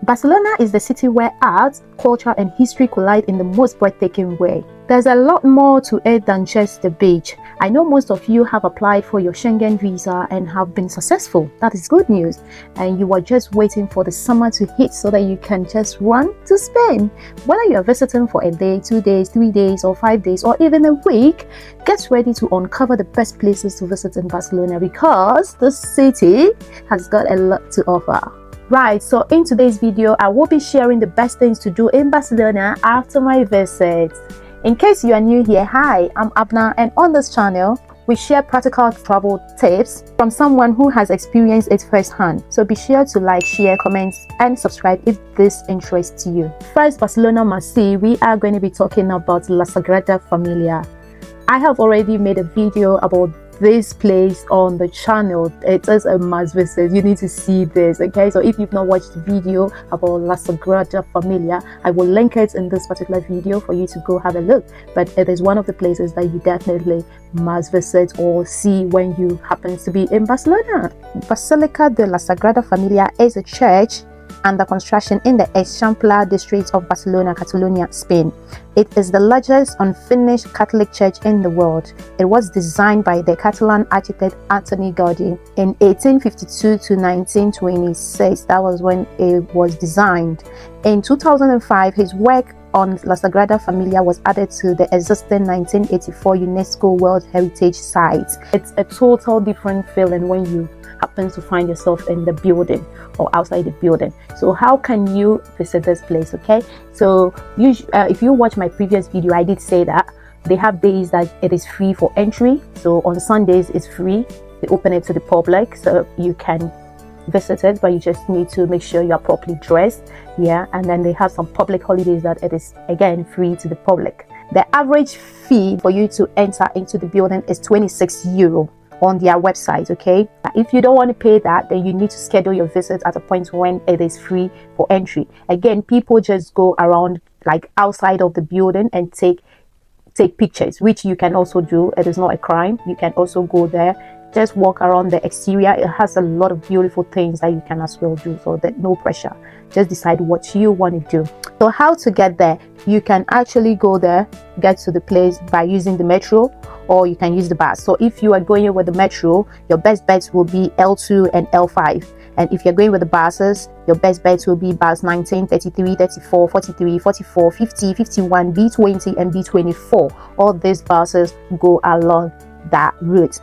Barcelona is the city where art, culture and history collide in the most breathtaking way. There's a lot more to it than just the beach. I know most of you have applied for your Schengen visa and have been successful. That is good news. And you are just waiting for the summer to hit so that you can just run to Spain. Whether you're visiting for a day, 2 days, 3 days or 5 days or even a week, get ready to uncover the best places to visit in Barcelona because the city has got a lot to offer. Right, so in today's video, I will be sharing the best things to do in Barcelona after my visit. In case you are new here, hi, I'm Abna, and on this channel, we share practical travel tips from someone who has experienced it firsthand. So be sure to like, share, comment, and subscribe if this interests you. First, Barcelona must see, we are going to be talking about La Sagrada Familia. I have already made a video about this place on the channel. It is a must visit. You need to see this, okay? So if you've not watched the video about La Sagrada Familia, I will link it in this particular video for you to go have a look. But it is one of the places that you definitely must visit or see when you happen to be in Barcelona. Basilica de la Sagrada Familia is a church under construction in the Eixample district of Barcelona, Catalonia, Spain. It is the largest unfinished Catholic church in the world. It was designed by the Catalan architect Antoni Gaudí in 1852 to 1926. That was when it was designed. In 2005, his work on La Sagrada Familia was added to the existing 1984 UNESCO World Heritage Site. It's a total different feeling when you happen to find yourself in the building or outside the building. So how can you visit this place? Okay, so if you watch my previous video, I did say that they have days that it is free for entry. So on Sundays it's free, they open it to the public, so you can visit it, but you just need to make sure you are properly dressed. Yeah, and then they have some public holidays that it is again free to the public. The average fee for you to enter into the building is €26 on their website. Okay, if you don't want to pay that, then you need to schedule your visit at a point when it is free for entry. Again, people just go around like outside of the building and take pictures, which you can also do. It is not a crime. You can also go there, just walk around the exterior. It has a lot of beautiful things that you can as well do, so that no pressure, just decide what you want to do. So how to get there? You can actually go there, get to the place by using the metro, or you can use the bus. So if you are going with the metro, your best bets will be L2 and L5. And if you're going with the buses, your best bets will be bus 19, 33, 34, 43, 44, 50, 51, B20 and B24. All these buses go along that route.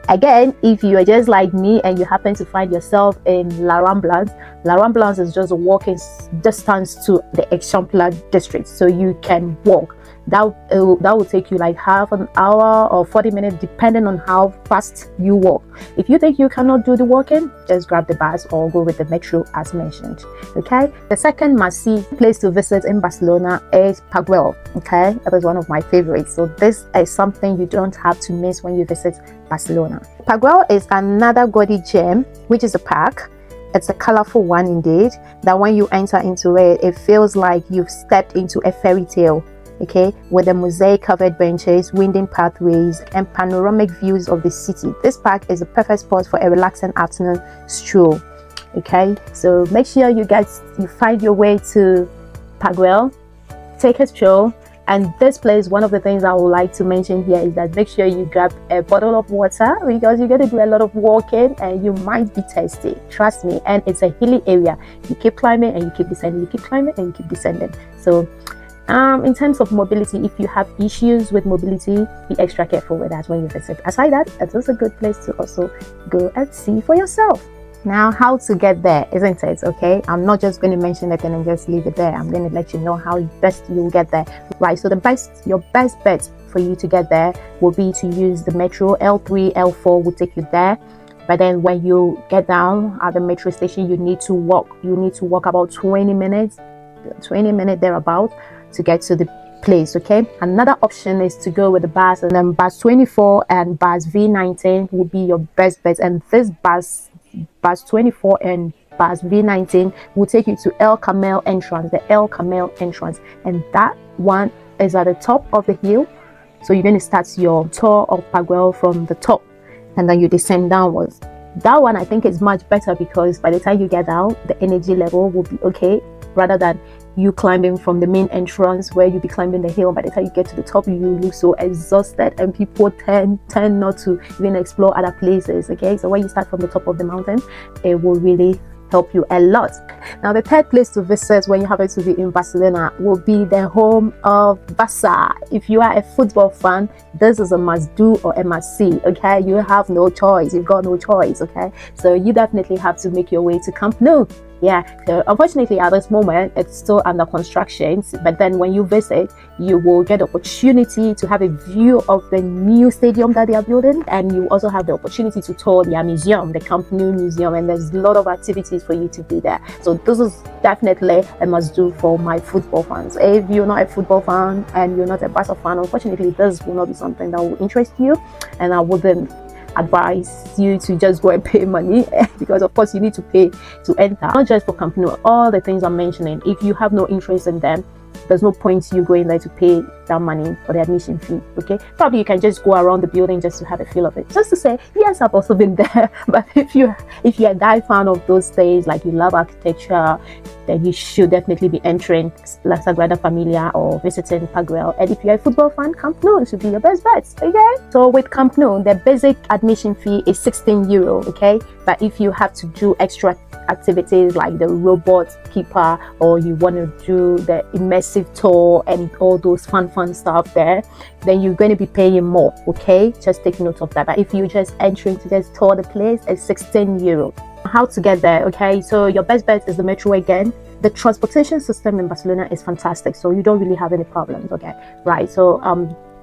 Again, if you are just like me and you happen to find yourself in La Ramblas is just a walking distance to the Eixample district, so you can walk. That will take you like half an hour or 40 minutes depending on how fast you walk. If you think you cannot do the walking, just grab the bus or go with the metro as mentioned. Okay, the second must-see place to visit in Barcelona is Paguel. Okay, that is one of my favorites, so this is something you don't have to miss when you visit Barcelona. Paguel is another gaudy gem, which is a park. It's a colorful one indeed, that when you enter into it, it feels like you've stepped into a fairy tale. Okay, with the mosaic covered benches, winding pathways and panoramic views of the city. This park is a perfect spot for a relaxing afternoon stroll. Okay, so make sure you find your way to Paguel, take a stroll. And this place, one of the things I would like to mention here is that make sure you grab a bottle of water because you're going to do a lot of walking and you might be thirsty. Trust me. And it's a hilly area. You keep climbing and you keep descending. You keep climbing and you keep descending. So in terms of mobility, if you have issues with mobility, be extra careful with that when you visit. Aside that, it is a good place to also go and see for yourself. Now, how to get there, isn't it? Okay, I'm not just going to mention it and then just leave it there. I'm going to let you know how best you'll get there. Right, so your best bet for you to get there will be to use the metro. L3, L4 will take you there. But then when you get down at the metro station, you need to walk. You need to walk about 20 minutes thereabout to get to the place. Okay, another option is to go with the bus, and then bus 24 and bus V19 will be your best bet. And this bus 24 and bus V19 will take you to El Camel entrance, the El Camel entrance, and that one is at the top of the hill. So you're going to start your tour of Paguel from the top and then you descend downwards. That one I think is much better because by the time you get down, the energy level will be okay, rather than you climbing from the main entrance where you be climbing the hill. By the time you get to the top, you look so exhausted, and people tend not to even explore other places. Okay, so when you start from the top of the mountain, it will really help you a lot. Now, the third place to visit when you happen to be in Barcelona will be the home of Barca. If you are a football fan, this is a must do or a must see. Okay, you have no choice, you've got no choice. Okay, so you definitely have to make your way to Camp Nou. Yeah, so unfortunately at this moment it's still under construction, but then when you visit, you will get the opportunity to have a view of the new stadium that they are building, and you also have the opportunity to tour their museum, the Camp Nou museum, and there's a lot of activities for you to do there. So this is definitely a must do for my football fans. If you're not a football fan and you're not a Barca fan, unfortunately this will not be something that will interest you, and I wouldn't advise you to just go and pay money because of course you need to pay to enter, not just for Camp Nou. All the things I'm mentioning, if you have no interest in them, there's no point you going there to pay that money for the admission fee. Okay, probably you can just go around the building just to have a feel of it, just to say yes, I've also been there. But if you're a die fan of those things, like you love architecture, then you should definitely be entering La Sagrada Familia or visiting Paguel. And if you're a football fan, Camp Nou should be your best bet. Okay, so with Camp Nou, the basic admission fee is €16. Okay, but if you have to do extra activities like the robot keeper, or you want to do the immersive tour and all those fun stuff there, then you're going to be paying more. Okay, just take note of that. But if you're just entering to just tour the place, it's €16. How to get there? Okay, so your best bet is the metro again. The transportation system in Barcelona is fantastic, so you don't really have any problems. Okay, right, so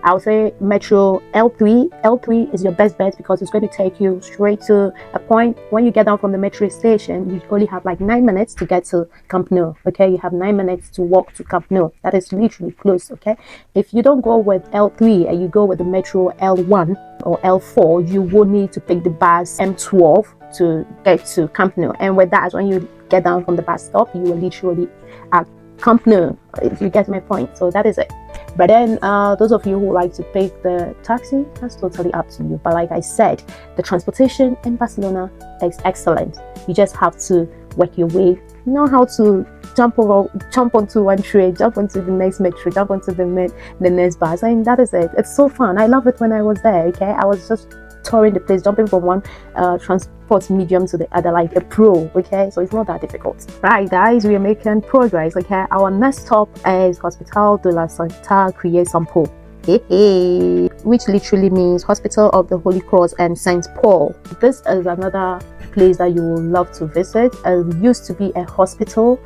I would say metro L3. L3 is your best bet because it's going to take you straight to a point. When you get down from the metro station, you only have like 9 minutes to get to Camp Nou. Okay, you have 9 minutes to walk to Camp Nou. That is literally close. Okay, if you don't go with L3 and you go with the metro L1 or L4, you will need to pick the bus M12 to get to Camp Nou. And with that, when you get down from the bus stop, you will literally at Camp Nou, if you get my point. So that is it. But then those of you who like to take the taxi, that's totally up to you. But like I said, the transportation in Barcelona is excellent. You just have to work your way, know how to jump onto one train, jump onto the next metro, jump onto the next bus, and that is it. It's so fun. I love it when I was there. Okay, I was just touring the place, jumping from one transport medium to the other like a pro. Okay, so it's not that difficult. Right guys, we are making progress. Okay, our next stop is Hospital de la Santa Creu Sant Pau, which literally means Hospital of the Holy Cross and Saint Paul. This is another place that you will love to visit. It used to be a hospital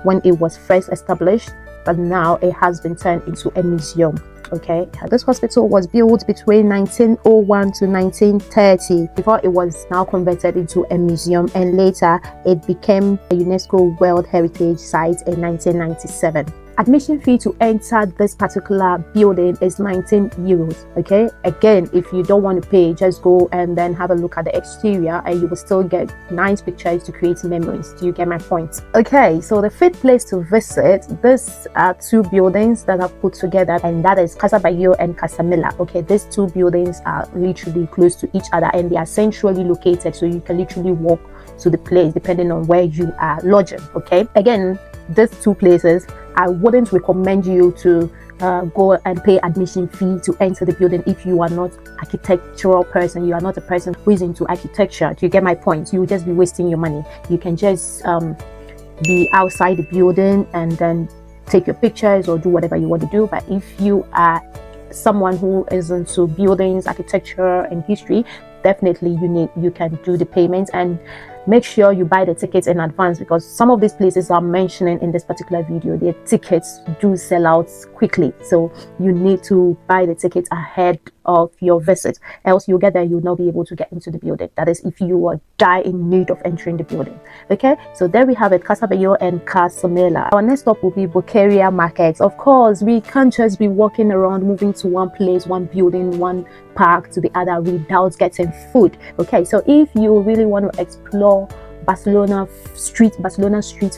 when it was first established, but now it has been turned into a museum. Okay, this hospital was built between 1901 to 1930 before it was now converted into a museum, and later it became a UNESCO World Heritage Site in 1997. Admission fee to enter this particular building is €19. Okay, again, if you don't want to pay, just go and then have a look at the exterior and you will still get nice pictures to create memories. Do you get my point? Okay, so the fifth place to visit, these are two buildings that I've put together, and that is Casa Bayo and Casa Mila. Okay, these two buildings are literally close to each other and they are centrally located, so you can literally walk to the place depending on where you are lodging. Okay, again, these two places, I wouldn't recommend you to go and pay admission fee to enter the building if you are not architectural person, you are not a person who is into architecture. Do you get my point? You will just be wasting your money. You can just be outside the building and then take your pictures or do whatever you want to do. But if you are someone who is into buildings, architecture and history, definitely you can do the payments, and make sure you buy the tickets in advance, because some of these places I'm mentioning in this particular video, their tickets do sell out quickly. So you need to buy the tickets ahead of your visit, else you'll get there, you'll not be able to get into the building. That is if you are in need of entering the building. Okay, so there we have it, Casa Bayo and Casa Mela. Our next stop will be Boqueria Market. Of course, we can't just be walking around, moving to one place, one building, one park to the other without getting food. Okay, so if you really want to explore Barcelona street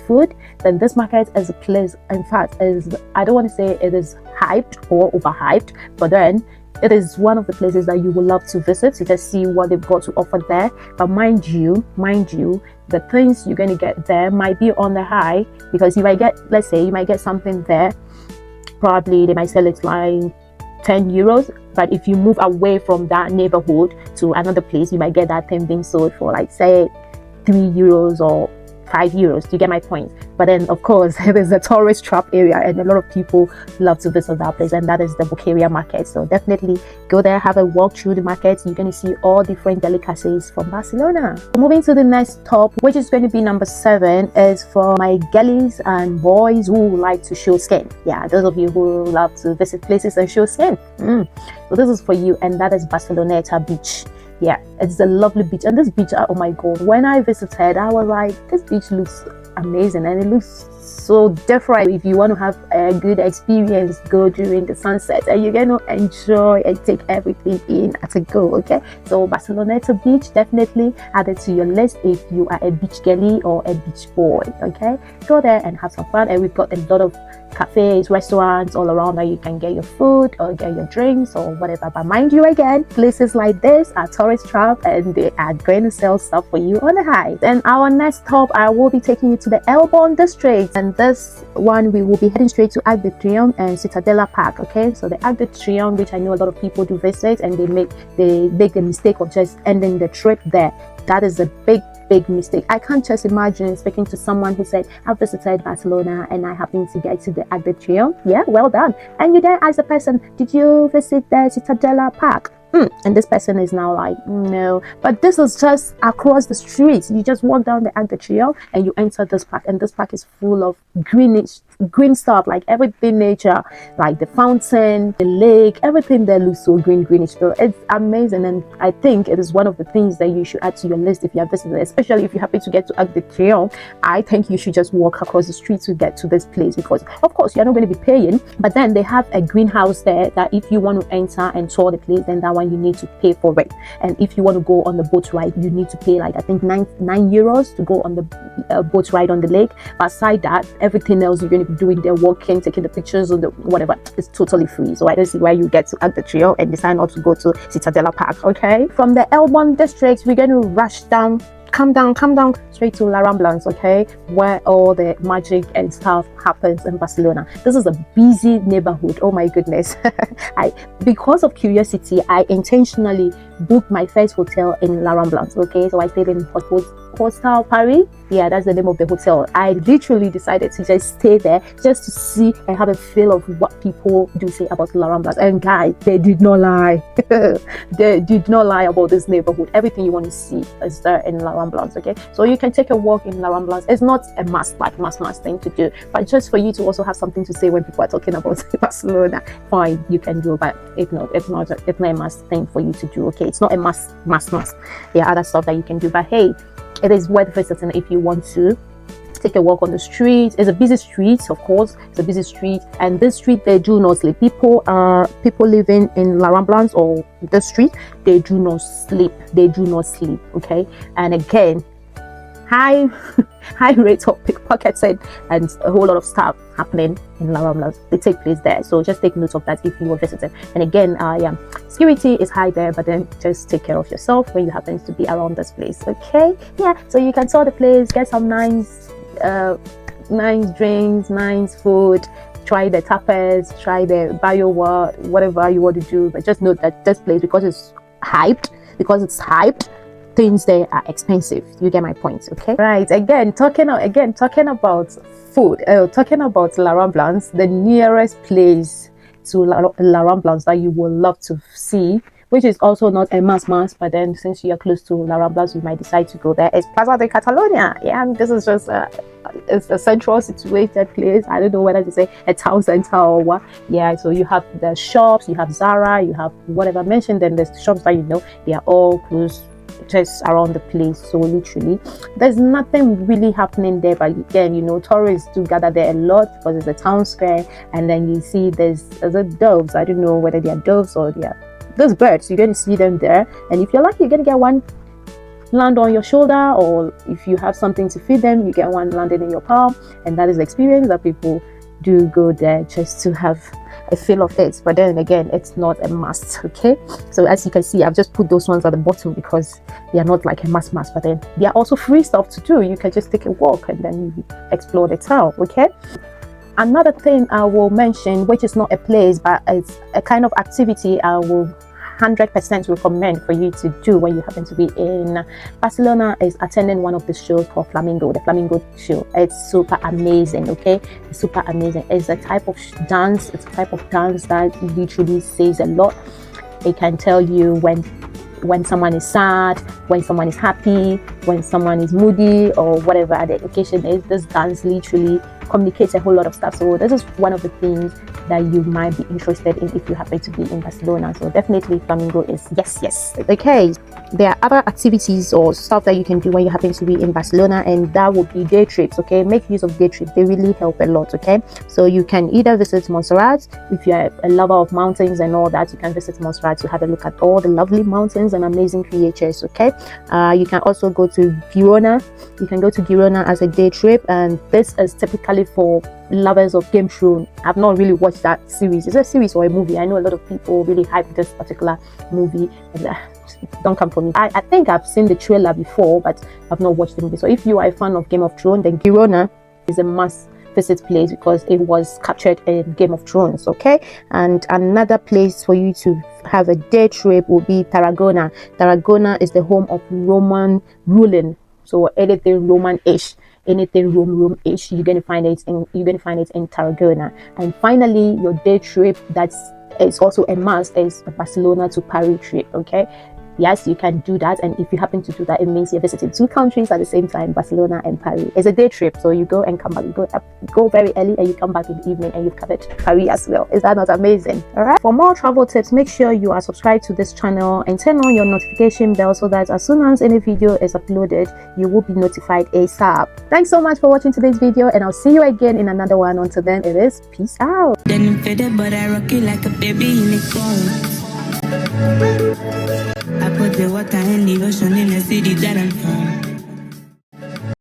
food, then this market is a place, in fact, I don't want to say it is hyped or overhyped, but then It is one of the places that you would love to visit to just see what they've got to offer there. But mind you, the things you're going to get there might be on the high, because you might get, let's say you might get something there, probably they might sell it like 10 euros, but if you move away from that neighborhood to another place, you might get that thing being sold for like, say, 3 euros or 5 euros. Do you get my point? But then of course it is a tourist trap area, and a lot of people love to visit that place, and that is the Bukaria market. So definitely go there, have a walk through the market. You're going to see all different delicacies from Barcelona. Moving to the next top, which is going to be number 7, is for my girlies and boys who like to show skin. Yeah, those of you who love to visit places and show skin. So this is for you, and that is Barceloneta beach. Yeah, it's a lovely beach, and this beach, oh my god, when I visited, I was like, this beach looks amazing, and it looks so different. If you want to have a good experience, go during the sunset, and you're going to enjoy and take everything in at a go. Okay, so Barceloneta beach, definitely add it to your list if you are a beach girly or a beach boy. Okay, go there and have some fun, and we've got a lot of cafes, restaurants all around that you can get your food or get your drinks or whatever. But mind you, again, places like this are tourist trap, and they are going to sell stuff for you on the high. Then our next stop, I will be taking you to the Elborn district, and this one we will be heading straight to Arc de Triomphe and Ciutadella Park. Okay, so the Arc de Triomphe, which I know a lot of people do visit, and they make the mistake of just ending the trip there. That is a big mistake. I can't just imagine speaking to someone who said, I've visited Barcelona and I happen to get to the Arc de Triomphe. Yeah, well done. And you then ask the person, did you visit the Ciutadella Park? And this person is now like, no. But this is just across the street. You just walk down the Arc de Triomphe and you enter this park, and this park is full of green stuff, like everything nature, like the fountain, the lake, everything there looks so greenish. So it's amazing, and I think it is one of the things that you should add to your list if you have visited, especially if you happen to get to Arc de Triomphe. I think you should just walk across the street to get to this place, because of course you're not going to be paying, but then they have a greenhouse there that if you want to enter and tour the place, then that one you need to pay for it. And if you want to go on the boat ride, you need to pay like, I think 9 euros to go on the boat ride on the lake. But aside that, everything else you're going to be doing there, walking, taking the pictures, or the whatever, is totally free. So I don't see why you get to Arc de Triomphe and decide not to go to Ciutadella Park. Okay, from the Elborn district, we're going to rush down, come down straight to La Ramblans, okay, where all the magic and stuff happens in Barcelona. This is a busy neighborhood. Oh my goodness. Because of curiosity, I intentionally booked my first hotel in La Ramblans. Okay, so I stayed in Hostel Paris. Yeah, that's the name of the hotel. I literally decided to just stay there just to see and have a feel of what people do say about La Ramblans. And guys, they did not lie. They did not lie about this neighborhood. Everything you want to see is there in La Ramblans. Okay, so you can take a walk in La Ramblans. It's not a must thing to do, but just for you to also have something to say when people are talking about Barcelona, fine, you can do. But it's not a must thing for you to do. Okay, it's not a must. There are other stuff that you can do, but hey, it is worth visiting if you want to take a walk on the street. It's a busy street, of course. It's a busy street, and this street, they do not sleep. People living in La Ramblans or the street, they do not sleep. Okay, and again, high rate of pickpocketing and a whole lot of stuff happening in La Ramblans. They take place there, so just take note of that if you are visiting. And again, security is high there, but then just take care of yourself when you happen to be around this place. Okay, yeah, so you can tour the place, get some nice drinks, nice food, try the tapas, try the whatever you want to do. But just note that this place, because it's hyped, things there are expensive. You get my point? Okay, right. Again, talking about food, talking about La Ramblans, the nearest place to La Ramblans that you will love to see, which is also not a must, but then since you are close to La Ramblans, you might decide to go there, is Plaza de Catalonia. Yeah, this is just it's a central situated place. I don't know whether to say a town center or what. Yeah, so you have the shops, you have Zara, you have whatever mentioned, then there's the shops that you know, they are all close just around the place. So literally there's nothing really happening there, but again, you know, tourists do gather there a lot because it's a town square. And then you see there's doves. I don't know whether they are doves or they are those birds. You're going to see them there, and if you're lucky, you're going to get one land on your shoulder, or if you have something to feed them, you get one landed in your palm. And that is the experience that people do go there just to have a feel of it, but then again, it's not a must. Okay, so as you can see, I've just put those ones at the bottom because they are not like a must, but then they are also free stuff to do. You can just take a walk and then you explore the town. Okay, another thing I will mention, which is not a place but it's a kind of activity I will 100% recommend for you to do when you happen to be in Barcelona, is attending one of the shows called Flamingo, the Flamingo show. It's super amazing. Okay, it's super amazing. It's a type of dance. It's a type of dance that literally says a lot. It can tell you when someone is sad, when someone is happy, when someone is moody, or whatever the occasion is. This dance literally communicates a whole lot of stuff. So this is one of the things that you might be interested in if you happen to be in Barcelona. So definitely Flamingo is yes. Okay, there are other activities or stuff that you can do when you happen to be in Barcelona, and that would be day trips. Okay, make use of day trips. They really help a lot. Okay, so you can either visit Montserrat. If you're a lover of mountains and all that, you can visit Montserrat to have a look at all the lovely mountains and amazing creatures. Okay, you can also go to Girona. You can go to Girona as a day trip, and this is typically for lovers of Game of Thrones. I've not really watched that series. Is it a series or a movie? I know a lot of people really hype this particular movie. Don't come for me. I think I've seen the trailer before, but I've not watched the movie. So if you are a fan of Game of Thrones, then Girona is a must visit place because it was captured in Game of Thrones. Okay, and another place for you to have a day trip will be Tarragona. Tarragona is the home of Roman ruling. So anything Roman-ish, anything Rome-ish, you're gonna find it in Tarragona. And finally, your day trip is also a must is a Barcelona to Paris trip. Okay, yes, you can do that, and if you happen to do that, it means you're visiting two countries at the same time, Barcelona and Paris. It's a day trip, so you go and come back. You go very early and you come back in the evening, and you've covered Paris as well. Is that not amazing? All right, for more travel tips, make sure you are subscribed to this channel and turn on your notification bell so that as soon as any video is uploaded, you will be notified ASAP. Thanks so much for watching today's video, and I'll see you again in another one. Until then, it is peace out. Then I'm fed up, but I rock it like a baby in a cone. I put the water in the ocean in the city that I'm from.